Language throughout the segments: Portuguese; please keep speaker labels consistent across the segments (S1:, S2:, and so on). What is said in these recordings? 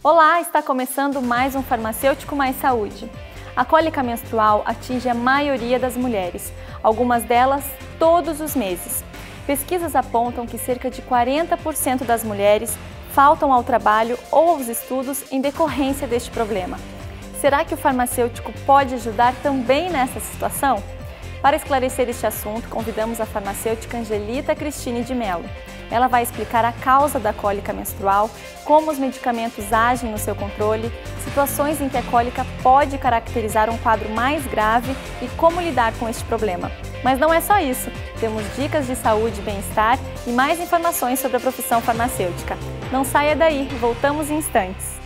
S1: Olá, está começando mais um Farmacêutico Mais Saúde. A cólica menstrual atinge a maioria das mulheres, algumas delas todos os meses. Pesquisas apontam que cerca de 40% das mulheres faltam ao trabalho ou aos estudos em decorrência deste problema. Será que o farmacêutico pode ajudar também nessa situação? Para esclarecer este assunto, convidamos a farmacêutica Angelita Cristine de Mello. Ela vai explicar a causa da cólica menstrual, como os medicamentos agem no seu controle, situações em que a cólica pode caracterizar um quadro mais grave e como lidar com este problema. Mas não é só isso, temos dicas de saúde e bem-estar e mais informações sobre a profissão farmacêutica. Não saia daí, voltamos em instantes.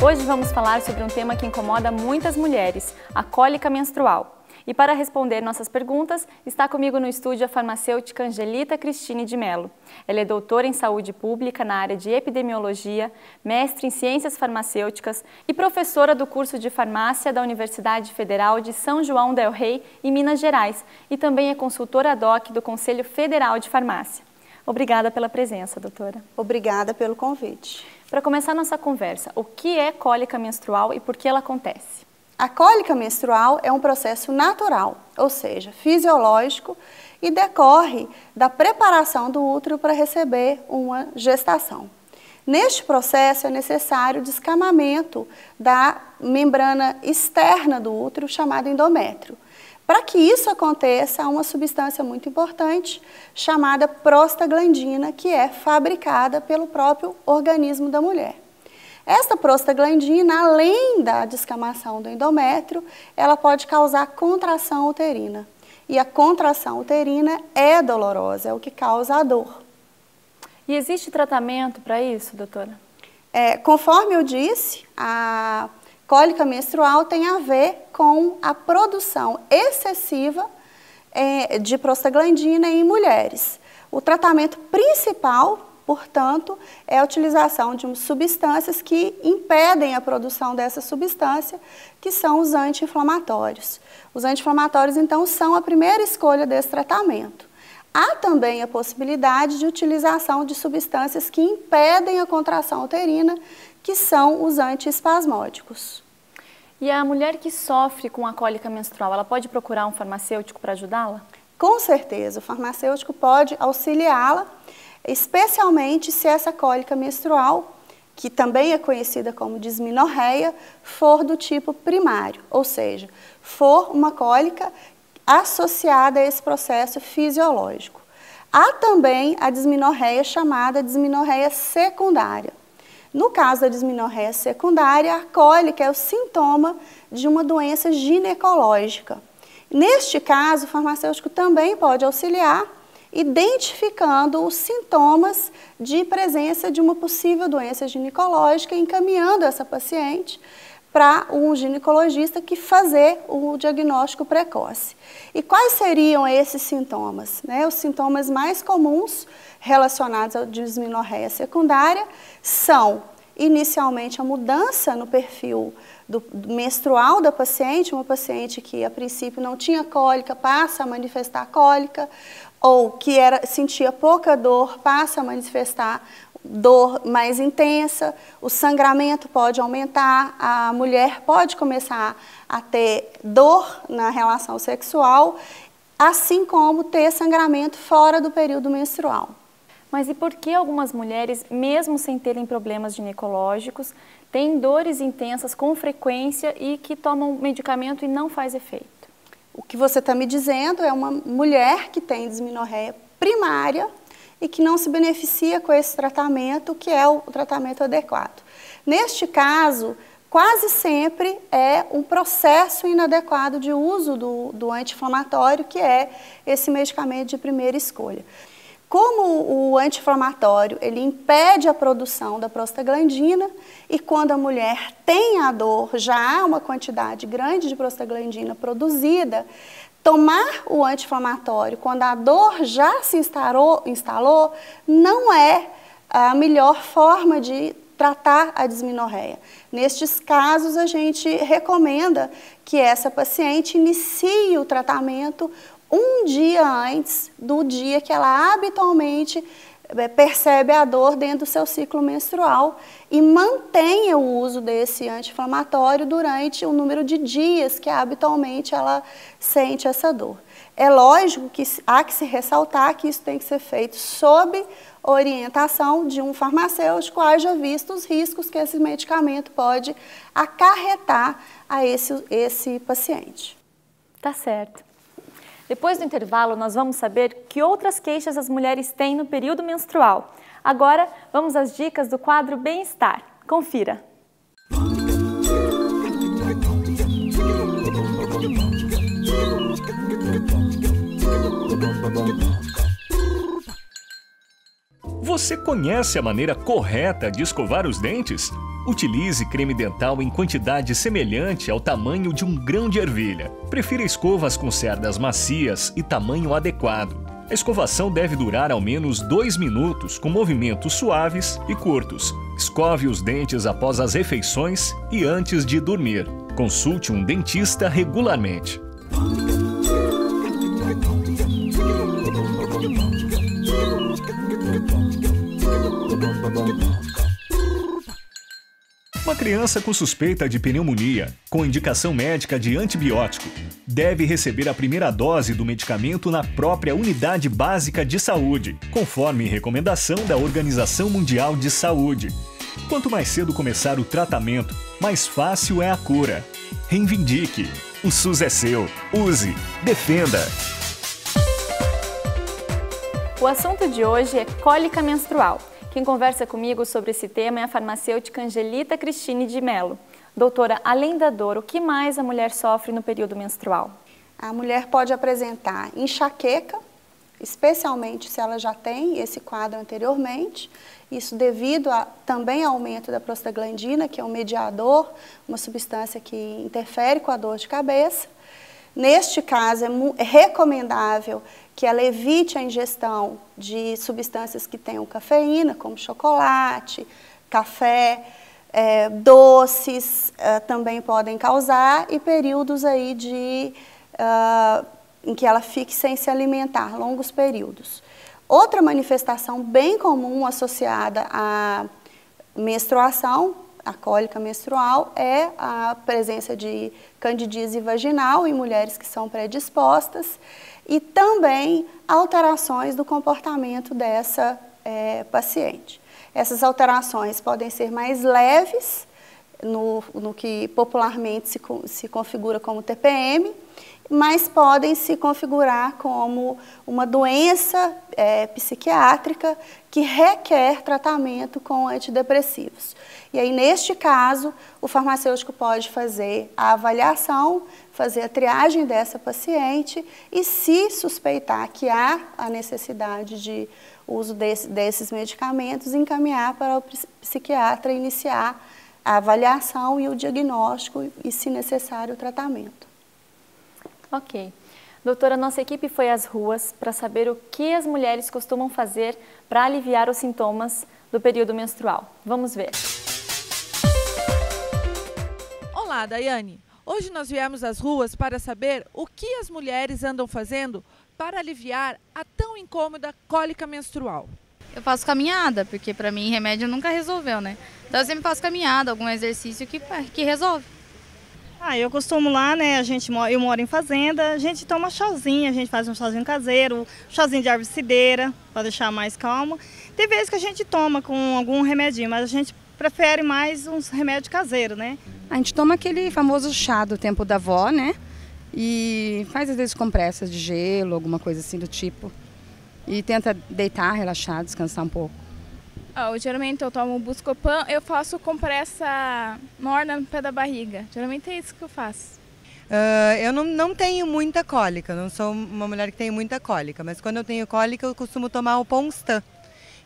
S1: Hoje vamos falar sobre um tema que incomoda muitas mulheres, a cólica menstrual. E para responder nossas perguntas, está comigo no estúdio a farmacêutica Angelita Cristine de Mello. Ela é doutora em saúde pública na área de epidemiologia, mestre em ciências farmacêuticas e professora do curso de farmácia da Universidade Federal de São João del Rei, em Minas Gerais, e também é consultora ad hoc do Conselho Federal de Farmácia. Obrigada pela presença, doutora.
S2: Obrigada pelo convite.
S1: Para começar nossa conversa, o que é cólica menstrual e por que ela acontece?
S2: A cólica menstrual é um processo natural, ou seja, fisiológico, e decorre da preparação do útero para receber uma gestação. Neste processo é necessário o descamamento da membrana externa do útero, chamada endométrio. Para que isso aconteça, há uma substância muito importante chamada prostaglandina, que é fabricada pelo próprio organismo da mulher. Esta prostaglandina, além da descamação do endométrio, ela pode causar contração uterina. E a contração uterina é dolorosa, é o que causa a dor.
S1: E existe tratamento para isso, doutora?
S2: Conforme eu disse, a cólica menstrual tem a ver com a produção excessiva de prostaglandina em mulheres. O tratamento principal, portanto, é a utilização de substâncias que impedem a produção dessa substância, que são os anti-inflamatórios. Os anti-inflamatórios, então, são a primeira escolha desse tratamento. Há também a possibilidade de utilização de substâncias que impedem a contração uterina, que são os antiespasmódicos.
S1: E a mulher que sofre com a cólica menstrual, ela pode procurar um farmacêutico para ajudá-la?
S2: Com certeza, o farmacêutico pode auxiliá-la, especialmente se essa cólica menstrual, que também é conhecida como dismenorreia, for do tipo primário, ou seja, for uma cólica associada a esse processo fisiológico. Há também a dismenorreia chamada dismenorreia secundária. No caso da dismenorreia secundária, a cólica é o sintoma de uma doença ginecológica. Neste caso, o farmacêutico também pode auxiliar, identificando os sintomas de presença de uma possível doença ginecológica, encaminhando essa paciente para um ginecologista que fazer o diagnóstico precoce. E quais seriam esses sintomas? Os sintomas mais comuns relacionados à dismenorreia secundária são, inicialmente, a mudança no perfil menstrual da paciente, uma paciente que a princípio não tinha cólica, passa a manifestar cólica, ou que sentia pouca dor, passa a manifestar dor mais intensa, o sangramento pode aumentar, a mulher pode começar a ter dor na relação sexual, assim como ter sangramento fora do período menstrual.
S1: Mas e por que algumas mulheres, mesmo sem terem problemas ginecológicos, têm dores intensas com frequência e que tomam medicamento e não faz efeito?
S2: O que você está me dizendo é uma mulher que tem dismenorreia primária e que não se beneficia com esse tratamento, que é o tratamento adequado. Neste caso, quase sempre é um processo inadequado de uso do anti-inflamatório, que é esse medicamento de primeira escolha. Como o anti-inflamatório, ele impede a produção da prostaglandina, e quando a mulher tem a dor, já há uma quantidade grande de prostaglandina produzida, tomar o anti-inflamatório quando a dor já se instalou não é a melhor forma de tratar a dismenorreia. Nestes casos, a gente recomenda que essa paciente inicie o tratamento um dia antes do dia que ela habitualmente percebe a dor dentro do seu ciclo menstrual e mantenha o uso desse anti-inflamatório durante o número de dias que habitualmente ela sente essa dor. É lógico que há que se ressaltar que isso tem que ser feito sob orientação de um farmacêutico, haja visto os riscos que esse medicamento pode acarretar a esse paciente.
S1: Tá certo. Depois do intervalo, nós vamos saber que outras queixas as mulheres têm no período menstrual. Agora, vamos às dicas do quadro Bem-Estar. Confira!
S3: Você conhece a maneira correta de escovar os dentes? Utilize creme dental em quantidade semelhante ao tamanho de um grão de ervilha. Prefira escovas com cerdas macias e tamanho adequado. A escovação deve durar ao menos 2 minutos, com movimentos suaves e curtos. Escove os dentes após as refeições e antes de dormir. Consulte um dentista regularmente. Uma criança com suspeita de pneumonia, com indicação médica de antibiótico, deve receber a primeira dose do medicamento na própria unidade básica de saúde, conforme recomendação da Organização Mundial de Saúde. Quanto mais cedo começar o tratamento, mais fácil é a cura. Reivindique. O SUS é seu. Use. Defenda.
S1: O assunto de hoje é cólica menstrual. Quem conversa comigo sobre esse tema é a farmacêutica Angelita Cristine de Mello. Doutora, além da dor, o que mais a mulher sofre no período menstrual?
S2: A mulher pode apresentar enxaqueca, especialmente se ela já tem esse quadro anteriormente. Isso devido também ao aumento da prostaglandina, que é um mediador, uma substância que interfere com a dor de cabeça. Neste caso, é recomendável que ela evite a ingestão de substâncias que tenham cafeína, como chocolate, café, doces também podem causar, e períodos aí em que ela fique sem se alimentar, longos períodos. Outra manifestação bem comum associada à menstruação, a cólica menstrual, é a presença de candidíase vaginal em mulheres que são predispostas e também alterações do comportamento dessa paciente. Essas alterações podem ser mais leves, no que popularmente se configura como TPM, mas podem se configurar como uma doença psiquiátrica que requer tratamento com antidepressivos. E aí, neste caso, o farmacêutico pode fazer a avaliação, fazer a triagem dessa paciente e, se suspeitar que há a necessidade de uso desses medicamentos, encaminhar para o psiquiatra iniciar a avaliação e o diagnóstico e, se necessário, o tratamento.
S1: Ok. Doutora, nossa equipe foi às ruas para saber o que as mulheres costumam fazer para aliviar os sintomas do período menstrual. Vamos ver.
S4: Olá, Daiane. Hoje nós viemos às ruas para saber o que as mulheres andam fazendo para aliviar a tão incômoda cólica menstrual.
S5: Eu faço caminhada, porque para mim remédio nunca resolveu, né? Então eu sempre faço caminhada, algum exercício que resolve.
S6: Eu costumo lá, né, eu moro em fazenda, a gente toma chazinho, a gente faz um chazinho caseiro, chazinho de árvore cideira, para deixar mais calmo. Tem vezes que a gente toma com algum remedinho, mas a gente prefere mais uns remédios caseiros, né?
S7: A gente toma aquele famoso chá do tempo da avó, né, e faz às vezes compressas de gelo, alguma coisa assim do tipo, e tenta deitar, relaxar, descansar um pouco.
S8: Geralmente eu tomo Buscopan, eu faço compressa morna no pé da barriga. Geralmente é isso que eu faço.
S9: Eu não tenho muita cólica, não sou uma mulher que tem muita cólica, mas quando eu tenho cólica eu costumo tomar o Ponstan,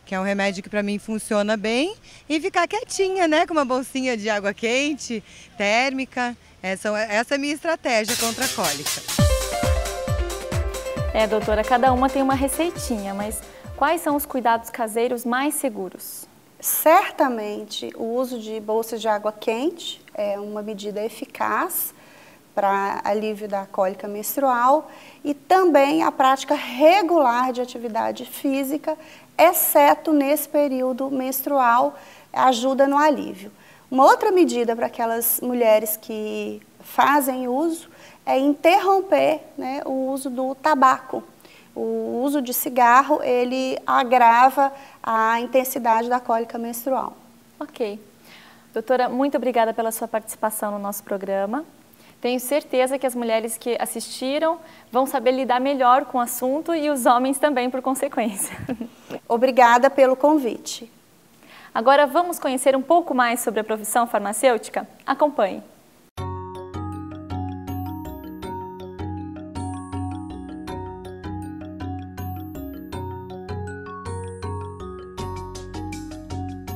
S9: que é um remédio que para mim funciona bem, e ficar quietinha, né, com uma bolsinha de água quente, térmica. Essa é a minha estratégia contra a cólica.
S1: Doutora, cada uma tem uma receitinha, mas quais são os cuidados caseiros mais seguros?
S2: Certamente, o uso de bolsas de água quente é uma medida eficaz para alívio da cólica menstrual, e também a prática regular de atividade física exceto nesse período menstrual, ajuda no alívio. Uma outra medida para aquelas mulheres que fazem uso é interromper, né, o uso do tabaco. O uso de cigarro, ele agrava a intensidade da cólica menstrual.
S1: Ok. Doutora, muito obrigada pela sua participação no nosso programa. Tenho certeza que as mulheres que assistiram vão saber lidar melhor com o assunto e os homens também, por consequência.
S2: Obrigada pelo convite.
S1: Agora vamos conhecer um pouco mais sobre a profissão farmacêutica? Acompanhe.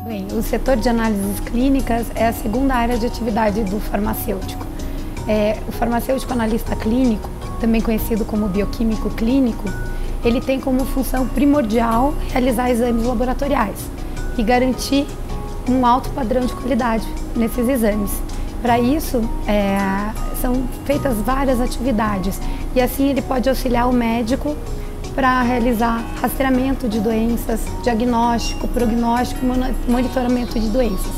S10: Bem, o setor de análises clínicas é a segunda área de atividade do farmacêutico. O farmacêutico analista clínico, também conhecido como bioquímico clínico, ele tem como função primordial realizar exames laboratoriais e garantir um alto padrão de qualidade nesses exames. Para isso, são feitas várias atividades e assim ele pode auxiliar o médico para realizar rastreamento de doenças, diagnóstico, prognóstico e monitoramento de doenças.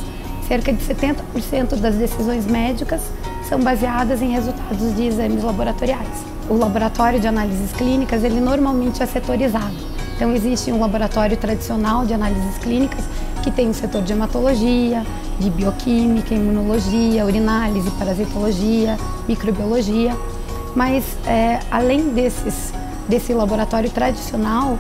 S10: Cerca de 70% das decisões médicas são baseadas em resultados de exames laboratoriais. O laboratório de análises clínicas, ele normalmente é setorizado. Então existe um laboratório tradicional de análises clínicas que tem o setor de hematologia, de bioquímica, imunologia, urinálise, parasitologia, microbiologia. Mas além desse laboratório tradicional,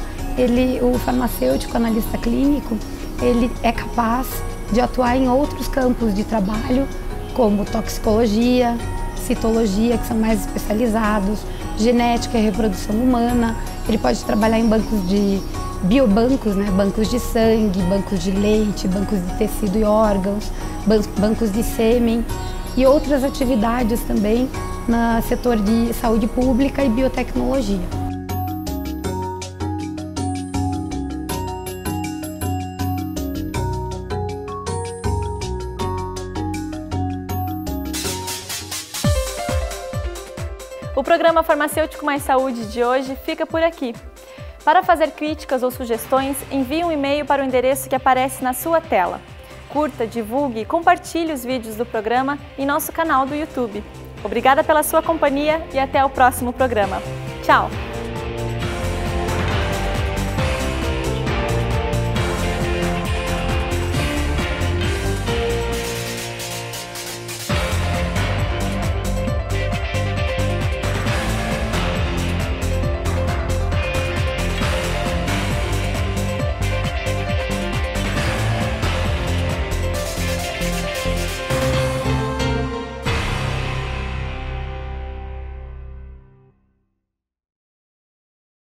S10: o farmacêutico analista clínico, ele é capaz de atuar em outros campos de trabalho, como toxicologia, citologia, que são mais especializados, genética e reprodução humana. Ele pode trabalhar em bancos de biobancos, né? Bancos de sangue, bancos de leite, bancos de tecido e órgãos, bancos de sêmen e outras atividades também no setor de saúde pública e biotecnologia.
S1: O programa Farmacêutico Mais Saúde de hoje fica por aqui. Para fazer críticas ou sugestões, envie um e-mail para o endereço que aparece na sua tela. Curta, divulgue e compartilhe os vídeos do programa em nosso canal do YouTube. Obrigada pela sua companhia e até o próximo programa. Tchau!